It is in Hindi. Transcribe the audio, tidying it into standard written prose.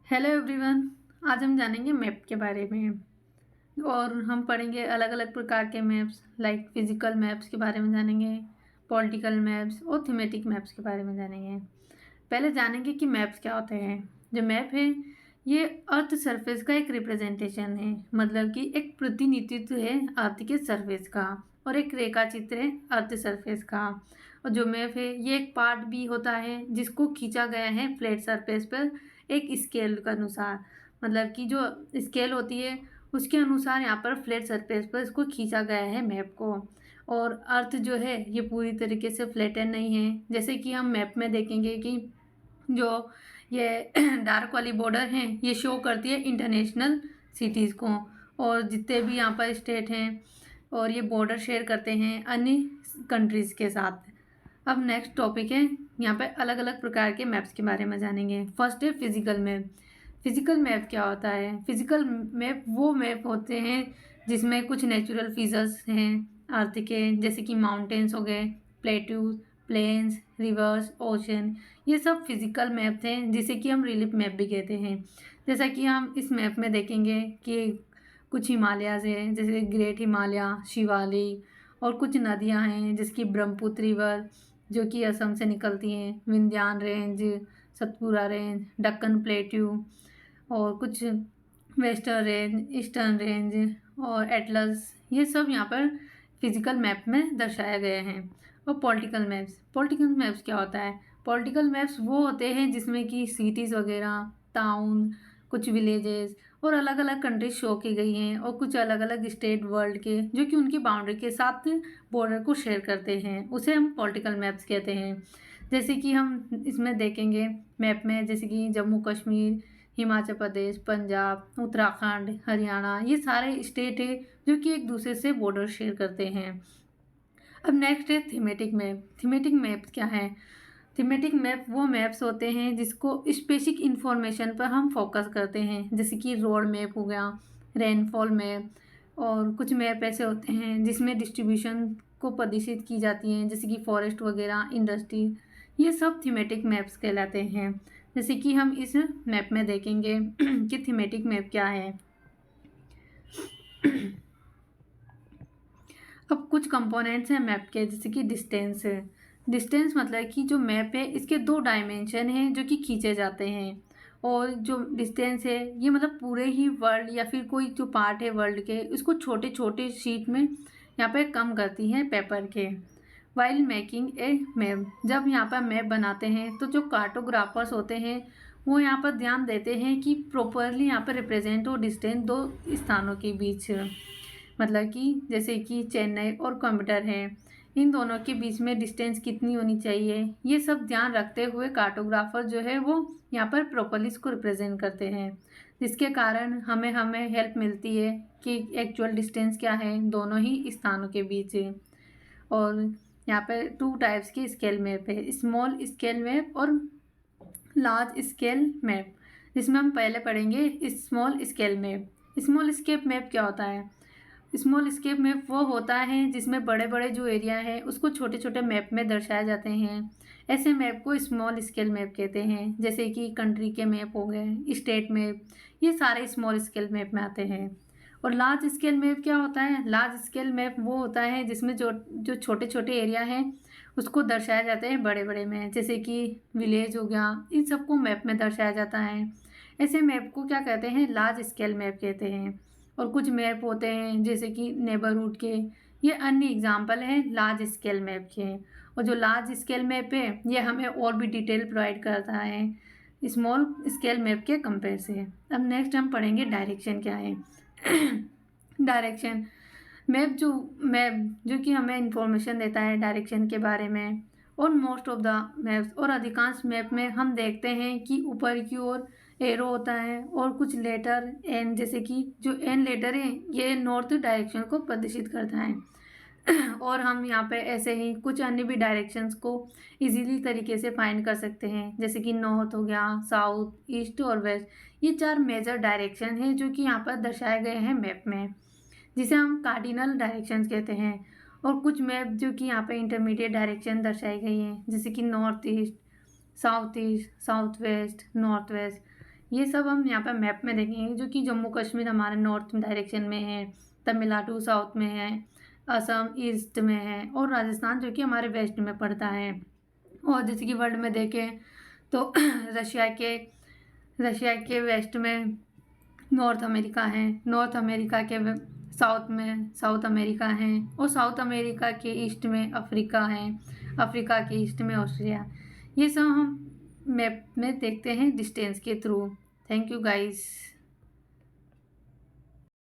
Hello everyone. आज हम जानेंगे मैप के बारे में और हम पढ़ेंगे अलग अलग प्रकार के मैप्स लाइक फिजिकल मैप्स के बारे में जानेंगे, पॉलिटिकल मैप्स और थीमेटिक मैप्स के बारे में जानेंगे। पहले जानेंगे कि मैप्स क्या होते हैं। जो मैप है ये अर्थ सरफेस का एक रिप्रेजेंटेशन है, मतलब कि एक प्रतिनिधित्व है अर्थ के सरफेस का, और एक रेखा चित्र है अर्थ सरफेस का। और जो मैप है ये एक पार्ट भी होता है जिसको खींचा गया है फ्लैट सरफेस पर एक स्केल के अनुसार, मतलब कि जो स्केल होती है उसके अनुसार यहाँ पर फ्लैट सरफेस पर इसको खींचा गया है मैप को। और अर्थ जो है ये पूरी तरीके से फ्लैटन नहीं है, जैसे कि हम मैप में देखेंगे कि जो ये डार्क वाली बॉर्डर हैं ये शो करती है इंटरनेशनल सिटीज़ को, और जितने भी यहाँ पर स्टेट हैं और ये बॉर्डर शेयर करते हैं अन्य कंट्रीज़ के साथ। अब नेक्स्ट टॉपिक है, यहाँ पे अलग अलग प्रकार के मैप्स के बारे में जानेंगे। फर्स्ट है फिजिकल मैप। फिजिकल मैप क्या होता है? फिजिकल मैप वो मैप होते हैं जिसमें कुछ नेचुरल फीचर्स हैं अर्थ के, जैसे कि माउंटेन्स हो गए, प्लेट्यूज, प्लेन्स, रिवर्स, ओशन। ये सब फिजिकल मैप हैं जिसे कि हम रिलीफ मैप भी कहते हैं। जैसा कि हम इस मैप में देखेंगे कि कुछ हिमालयाज़ हैं जैसे ग्रेट हिमालय, शिवालिक, और कुछ नदियां हैं जैसे कि ब्रह्मपुत्र रिवर जो कि असम से निकलती हैं, Vindhyan range, Satpura range, Deccan plateau, और कुछ वेस्टर्न रेंज, ईस्टर्न रेंज और एटलस। ये सब यहाँ पर फिजिकल मैप में दर्शाया गया है। और पॉलिटिकल मैप्स क्या होता है? पॉलिटिकल मैप्स वो होते हैं जिसमें कि सिटीज़ वगैरह, टाउन, कुछ विलेजेस और अलग अलग कंट्रीज शो की गई हैं, और कुछ अलग अलग स्टेट वर्ल्ड के जो कि उनकी बाउंड्री के साथ बॉर्डर को शेयर करते हैं, उसे हम पॉलिटिकल मैप्स कहते हैं। जैसे कि हम इसमें देखेंगे मैप में, जैसे कि जम्मू कश्मीर, हिमाचल प्रदेश, पंजाब, उत्तराखंड, हरियाणा, ये सारे स्टेट है जो कि एक दूसरे से बॉर्डर शेयर करते हैं। अब नेक्स्ट है थीमेटिक मैप। थीमेटिक मैप क्या है? थीमेटिक मैप वो मैप्स होते हैं जिसको स्पेसिफिक इंफॉर्मेशन पर हम फोकस करते हैं, जैसे कि रोड मैप हो गया, रेनफॉल मैप, और कुछ मैप ऐसे होते हैं जिसमें डिस्ट्रीब्यूशन को प्रदर्शित की जाती हैं, जैसे कि फॉरेस्ट वगैरह, इंडस्ट्री। ये सब थीमेटिक मैप्स कहलाते हैं। जैसे कि हम इस मैप में देखेंगे कि थीमेटिक मैप क्या है। अब कुछ कंपोनेंट्स हैं मैप के, जैसे कि डिस्टेंस है। डिस्टेंस मतलब कि जो मैप है इसके 2 डायमेंशन हैं जो कि खींचे जाते हैं, और जो डिस्टेंस है ये मतलब पूरे ही वर्ल्ड या फिर कोई जो पार्ट है वर्ल्ड के उसको छोटे छोटे शीट में यहाँ पे कम करती हैं पेपर के। वाइल मेकिंग ए मैप, जब यहाँ पर मैप बनाते हैं तो जो कार्टोग्राफर्स होते हैं वो यहाँ पर ध्यान देते हैं कि प्रॉपरली यहाँ पर रिप्रेजेंट हो डिस्टेंस 2 स्थानों के बीच, मतलब कि जैसे कि चेन्नई और कोयम्बटूर है, इन दोनों के बीच में डिस्टेंस कितनी होनी चाहिए, ये सब ध्यान रखते हुए कार्टोग्राफर जो है वो यहाँ पर प्रॉपरली इसको रिप्रेजेंट करते हैं, जिसके कारण हमें हेल्प मिलती है कि एक्चुअल डिस्टेंस क्या है दोनों ही स्थानों के बीच। और यहाँ पे 2 टाइप्स की स्केल मैप है, स्मॉल स्केल मैप और लार्ज स्केल मैप, जिसमें हम पहले पढ़ेंगे small scale map. Small scale map क्या होता है? स्मॉल स्केप मैप वो होता है जिसमें बड़े बड़े जो एरिया है उसको छोटे छोटे मैप में दर्शाए जाते हैं। ऐसे मैप को स्मॉल स्केल मैप कहते हैं, जैसे कि कंट्री के मैप हो गए, स्टेट मैप, ये सारे स्मॉल स्केल मैप में आते हैं। और लार्ज स्केल मैप क्या होता है? लार्ज स्केल मैप वो होता है जिसमें जो जो छोटे छोटे एरिया हैं उसको दर्शाया जाते हैं बड़े बड़े में, जैसे कि विलेज हो गया, इन सबको मैप में दर्शाया जाता है। ऐसे मैप को क्या कहते हैं? लार्ज स्केल मैप कहते हैं। और कुछ मैप होते हैं जैसे कि नेबरहुड के, ये अन्य एग्जाम्पल हैं लार्ज स्केल मैप के। और जो लार्ज स्केल मैप है ये हमें और भी डिटेल प्रोवाइड करता है स्मॉल स्केल मैप के कंपेयर से। अब नेक्स्ट हम पढ़ेंगे डायरेक्शन क्या है। डायरेक्शन मैप जो कि हमें इंफॉर्मेशन देता है डायरेक्शन के बारे में। और मोस्ट ऑफ द मैप्स और अधिकांश मैप में हम देखते हैं कि ऊपर की ओर एरो होता है और कुछ लेटर एन, जैसे कि जो एन लेटर है ये नॉर्थ डायरेक्शन को प्रदर्शित करता है। और हम यहाँ पे ऐसे ही कुछ अन्य भी डायरेक्शंस को इजीली तरीके से फाइंड कर सकते हैं, जैसे कि नॉर्थ हो गया, साउथ, ईस्ट और वेस्ट। ये 4 मेजर डायरेक्शन हैं जो कि यहाँ पर दर्शाए गए हैं मैप में, जिसे हम कार्डिनल डायरेक्शंस कहते हैं। और कुछ मैप जो कि यहाँ पे इंटरमीडिएट डायरेक्शन दर्शाई गई हैं, जैसे कि north east, south west, north west, ये सब हम यहाँ पे मैप में देखेंगे, जो कि जम्मू कश्मीर हमारे नॉर्थ डायरेक्शन में है, तमिलनाडु साउथ में है, असम ईस्ट में है, और राजस्थान जो कि हमारे वेस्ट में पड़ता है। और जैसे कि वर्ल्ड में देखें तो रशिया के वेस्ट में नॉर्थ अमेरिका है, नॉर्थ अमेरिका के साउथ में साउथ अमेरिका है, और साउथ अमेरिका के ईस्ट में अफ्रीका है, अफ्रीका के ईस्ट में ऑस्ट्रेलिया। ये सब हम मैप में देखते हैं डिस्टेंस के थ्रू। Thank you guys.